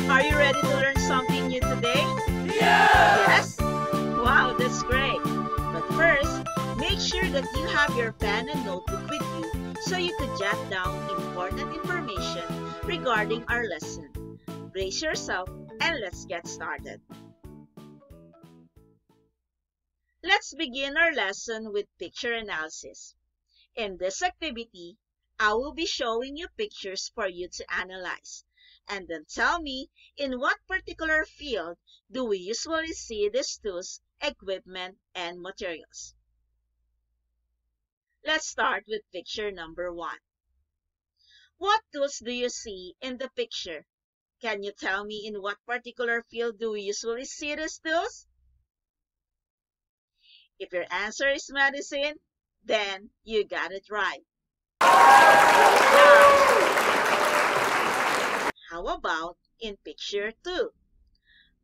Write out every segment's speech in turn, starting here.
Are you ready to learn something new today? Yes? Wow, that's great. But first, make sure that you have your pen and notebook with you so you could jot down important information regarding our lesson. Brace yourself and let's get started. Let's begin our lesson with picture analysis. In this activity, I will be showing you pictures for you to analyze. And then tell me, in what particular field do we usually see these tools, equipment, and materials? Let's start with picture number 1. What tools do you see in the picture? Can you tell me in what particular field do we usually see these tools? If your answer is medicine, then you got it right. Great job! How about in picture 2?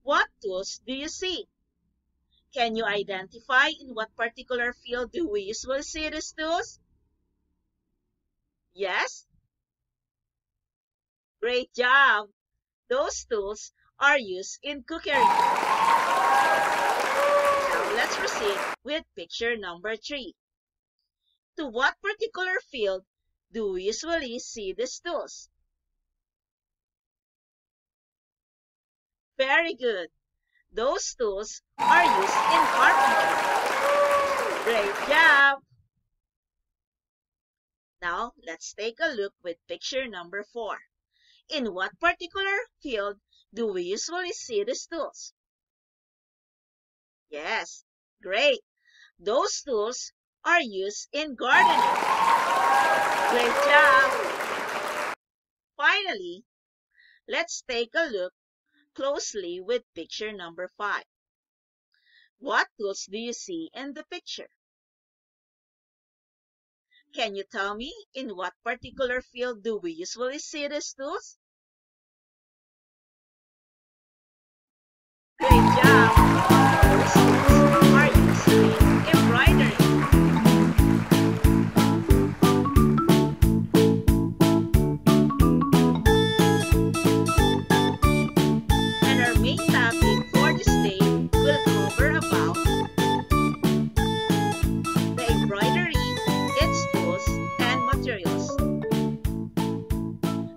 What tools do you see? Can you identify in what particular field do we usually see these tools? Yes? Great job! Those tools are used in cookery. Now let's proceed with picture number 3. To what particular field do we usually see these tools? Very good. Those tools are used in carpentry. Great job! Now, let's take a look with picture number 4. In what particular field do we usually see these tools? Yes, great. Those tools are used in gardening. Great job! Finally, let's take a look closely with picture number 5. What tools do you see in the picture? Can you tell me in what particular field do we usually see these tools? Great job! Those tools are used in embroidery. And our main topic for this day will cover about the embroidery, its tools, and materials.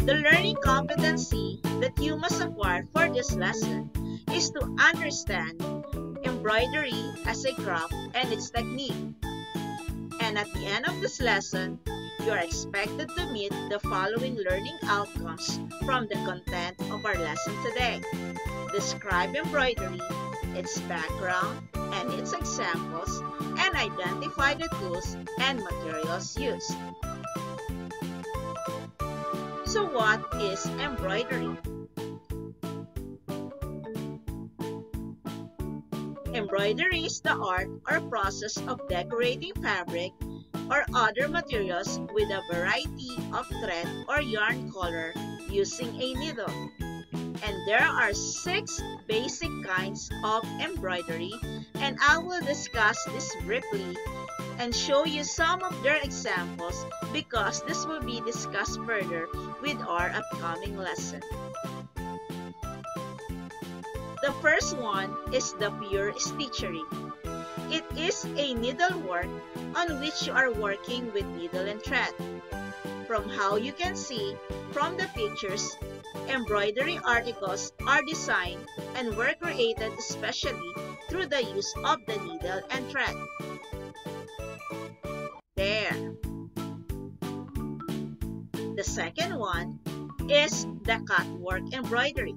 The learning competency that you must acquire for this lesson is to understand embroidery as a craft and its technique. And at the end of this lesson, you are expected to meet the following learning outcomes from the content of our lesson today. Describe embroidery, its background, and its examples, and identify the tools and materials used. So what is embroidery? Embroidery is the art or process of decorating fabric or other materials with a variety of thread or yarn color using a needle. And there are 6 basic kinds of embroidery, and I will discuss this briefly and show you some of their examples because this will be discussed further with our upcoming lesson. The first one is the pure stitchery. It is a needlework on which you are working with needle and thread. From how you can see from the pictures, embroidery articles are designed and were created especially through the use of the needle and thread. There. The second one is the cutwork embroidery.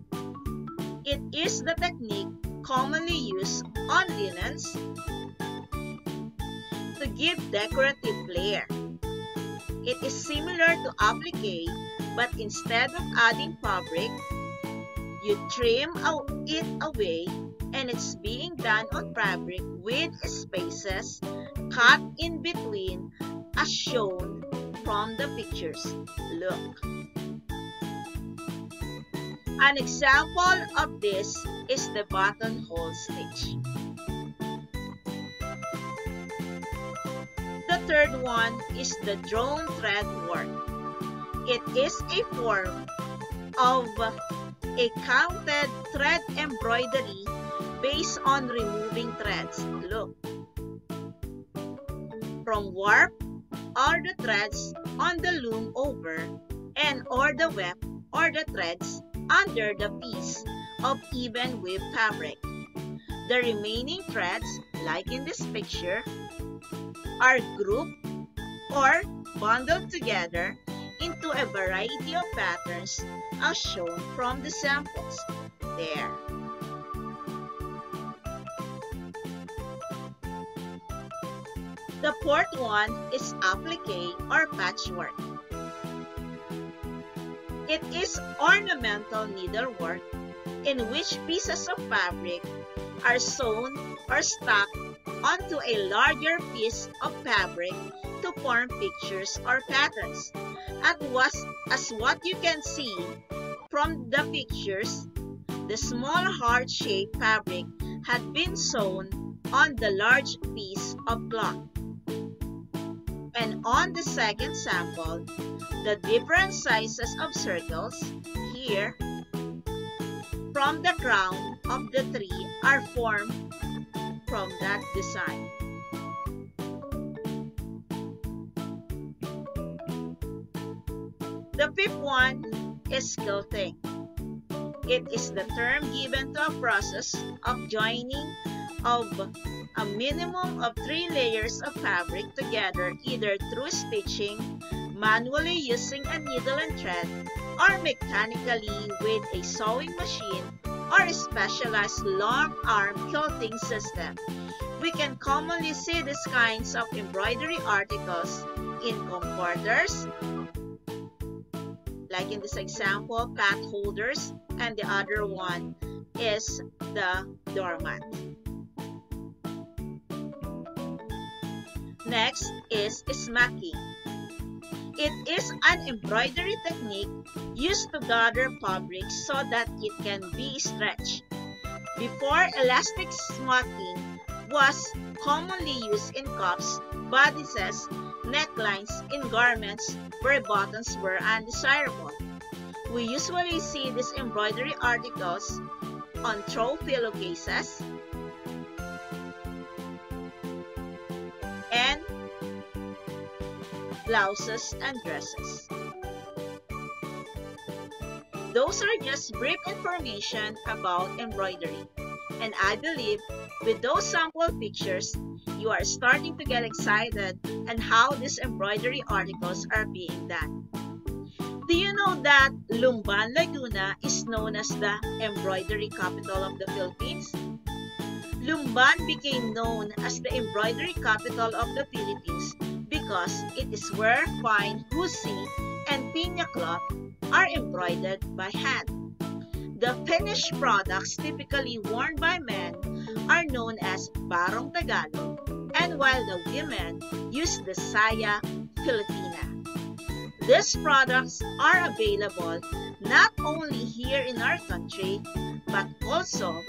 It is the technique commonly used on linens to give decorative flair. It is similar to applique, but instead of adding fabric, you trim it away, and it's being done on fabric with spaces cut in between as shown from the pictures. Look. An example of this is the buttonhole stitch. The third one is the drone thread work. It is a form of a counted thread embroidery based on removing threads. Look. From warp or the threads on the loom over and or the weft or the threads under the piece of even weave fabric. The remaining threads, like in this picture, are grouped or bundled together into a variety of patterns as shown from the samples. There. The fourth one is applique or patchwork. It is ornamental needlework in which pieces of fabric are sewn or stacked onto a larger piece of fabric to form pictures or patterns. As what you can see from the pictures, the small heart-shaped fabric had been sewn on the large piece of cloth. And on the second sample, the different sizes of circles here from the crown of the tree are formed from that design. The fifth one is quilting. It is the term given to a process of joining of a minimum of 3 layers of fabric together either through stitching, manually using a needle and thread, or mechanically with a sewing machine or a specialized long-arm quilting system. We can commonly see these kinds of embroidery articles in comforters, like in this example, pat holders, and the other one is the doormat. Next is smacking. It is an embroidery technique used to gather fabric so that it can be stretched. Before, elastic smacking was commonly used in cuffs, bodices, necklines, in garments where buttons were undesirable. We usually see these embroidery articles on throw pillowcases and blouses and dresses. Those are just brief information about embroidery, and I believe with those sample pictures, you are starting to get excited on how these embroidery articles are being done. Do you know that Lumban, Laguna is known as the embroidery capital of the Philippines? Lumban became known as the embroidery capital of the Philippines because it is where fine husi and piña cloth are embroidered by hand. The finished products typically worn by men are known as barong Tagalog, and while the women use the saya Filipina. These products are available not only here in our country, but also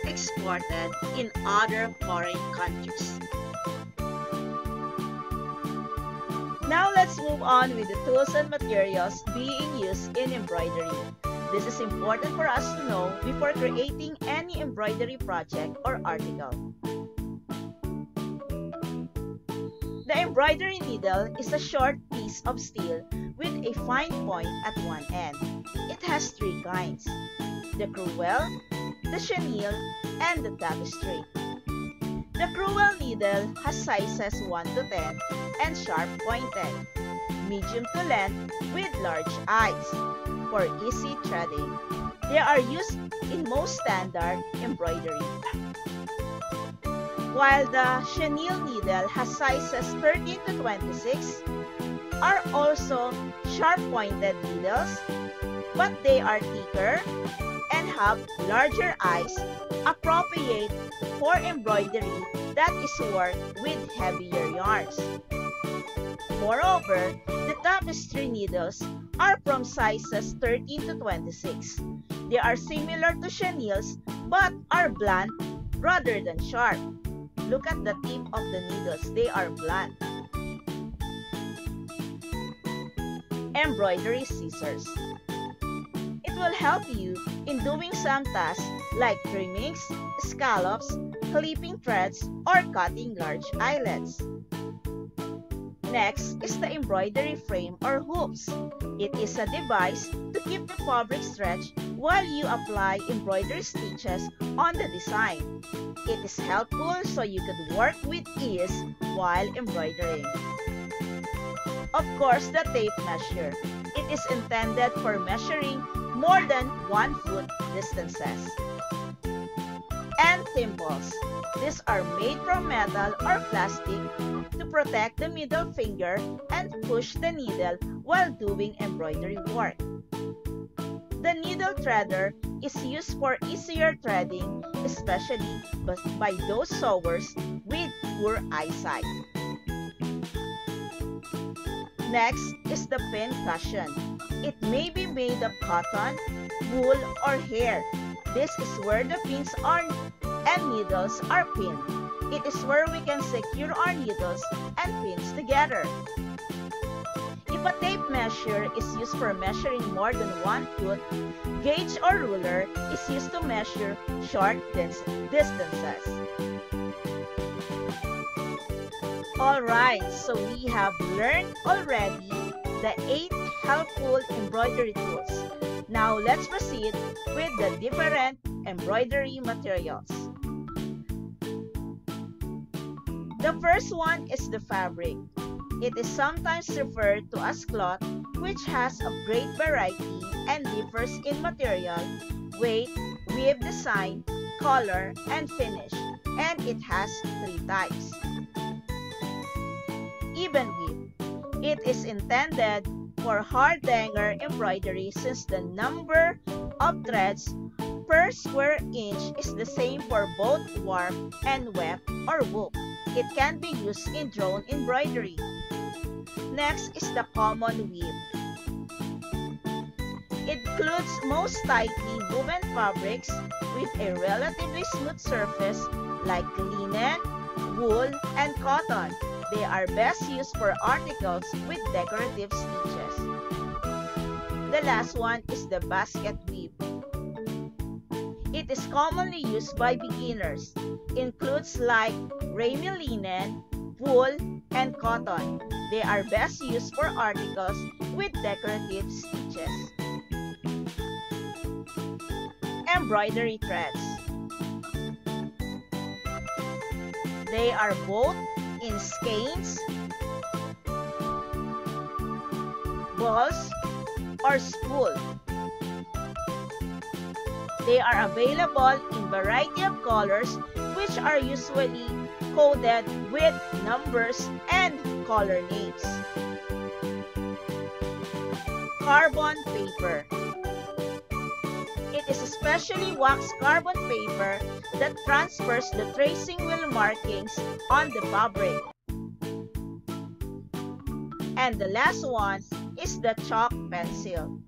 exported in other foreign countries. Now let's move on with the tools and materials being used in embroidery. This is important for us to know before creating any embroidery project or article. The embroidery needle is a short piece of steel with a fine point at one end. It has 3 kinds: the crewel, the chenille, and the tapestry. The crewel needle has sizes 1 to 10 and sharp pointed, medium to length with large eyes for easy threading. They are used in most standard embroidery. While the chenille needle has sizes 13 to 26, are also sharp-pointed needles, but they are thicker and have larger eyes, appropriate for embroidery that is worked with heavier yarns. Moreover, the tapestry needles are from sizes 13 to 26. They are similar to chenilles but are blunt rather than sharp. Look at the tip of the needles, they are blunt. Embroidery scissors. It will help you in doing some tasks like trimmings, scallops, clipping threads, or cutting large eyelets. Next is the embroidery frame or hoops. It is a device to keep the fabric stretched while you apply embroidery stitches on the design. It is helpful so you can work with ease while embroidering. Of course, the tape measure. It is intended for measuring more than 1 foot distances. And thimbles. These are made from metal or plastic to protect the middle finger and push the needle while doing embroidery work. The needle threader is used for easier threading, especially by those sewers with poor eyesight. Next is the pin cushion. It may be made of cotton, wool, or hair. This is where the pins are and needles are pinned. It is where we can secure our needles and pins together. If a tape measure is used for measuring more than 1 foot, gauge or ruler is used to measure short distances. Alright, so we have learned already the 8 helpful embroidery tools. Now let's proceed with the different embroidery materials. The first one is the fabric. It is sometimes referred to as cloth, which has a great variety and differs in material, weight, weave design, color, and finish, and it has 3 types. Even weave. It is intended for hard hanger embroidery since the number of threads per square inch is the same for both warp and weft or woof. It can be used in drone embroidery. Next is the common weave. It includes most tightly woven fabrics with a relatively smooth surface like linen, wool, and cotton. They are best used for articles with decorative stitches. The last one is the basket weave. It is commonly used by beginners. Includes like rami linen, wool, and cotton. They are best used for articles with decorative stitches. Embroidery threads. They are both in skeins, balls, or spool. They are available in variety of colors which are usually coded with numbers and color names. Carbon paper. It is especially waxed carbon paper that transfers the tracing wheel markings on the fabric. And the last one is the chalk pencil.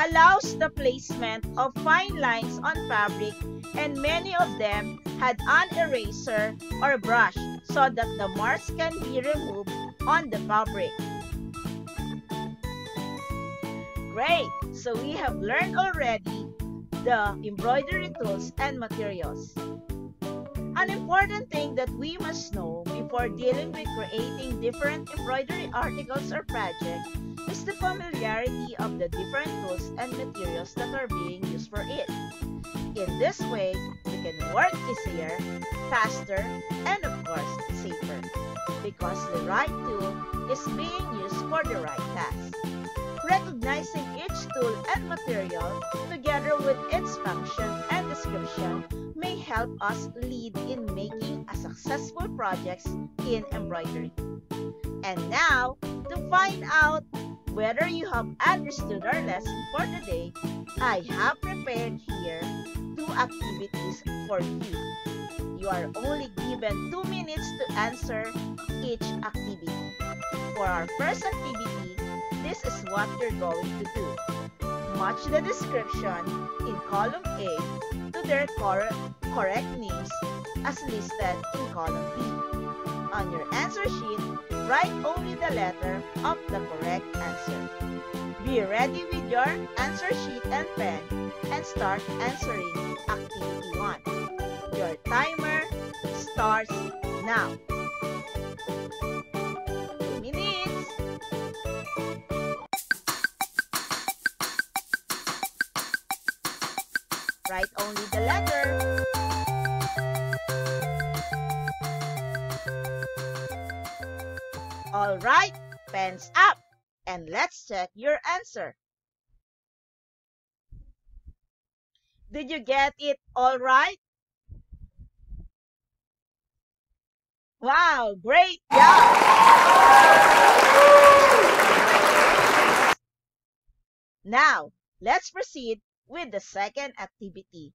Allows the placement of fine lines on fabric, and many of them had an eraser or brush so that the marks can be removed on the fabric. Great! So we have learned already the embroidery tools and materials. An important thing that we must know before dealing with creating different embroidery articles or projects is the familiarity of the different tools and materials that are being used for it. In this way, we can work easier, faster, and of course, safer, because the right tool is being used for the right task. Recognizing each tool and material together with its function and description may help us lead in making a successful projects in embroidery. And now, to find out whether you have understood our lesson for today, I have prepared here 2 activities for you. You are only given 2 minutes to answer each activity. For our first activity, this is what you're going to do. Match the description in column A to their correct names as listed in column B. On your answer sheet, write only the letter of the correct answer. Be ready with your answer sheet and pen and start answering activity 1. Your timer starts now. 2 minutes. Write only the letter. All right, pens up, and let's check your answer. Did you get it all right? Wow, great job! Now, let's proceed with the second activity.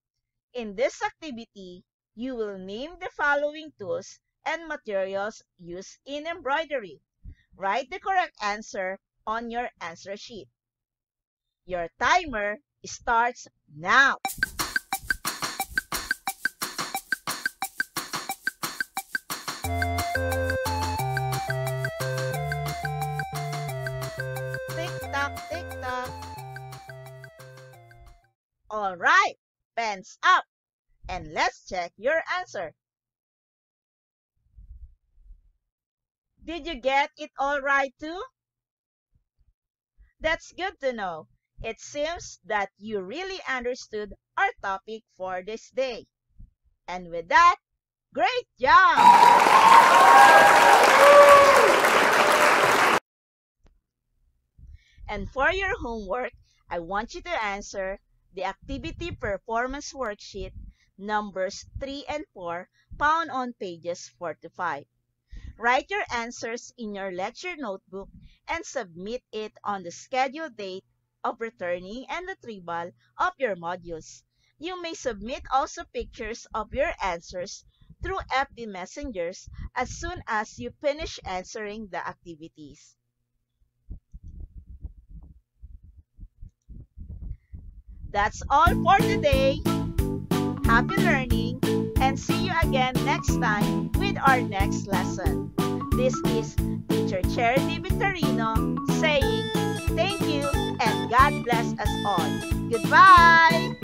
In this activity, you will name the following tools and materials used in embroidery. Write the correct answer on your answer sheet. Your timer starts now. Tick-tock, tick-tock. All right, pens up, and let's check your answer. Did you get it all right too? That's good to know. It seems that you really understood our topic for this day. And with that, great job! And for your homework, I want you to answer the activity performance worksheet numbers 3 and 4 found on pages 4 to 5. Write your answers in your lecture notebook and submit it on the scheduled date of returning and retrieval of your modules. You may submit also pictures of your answers through FB messengers as soon as you finish answering the activities. That's all for today. Happy learning, and see you again next time with our next lesson. This is Teacher Charity Victorino saying thank you and God bless us all. Goodbye!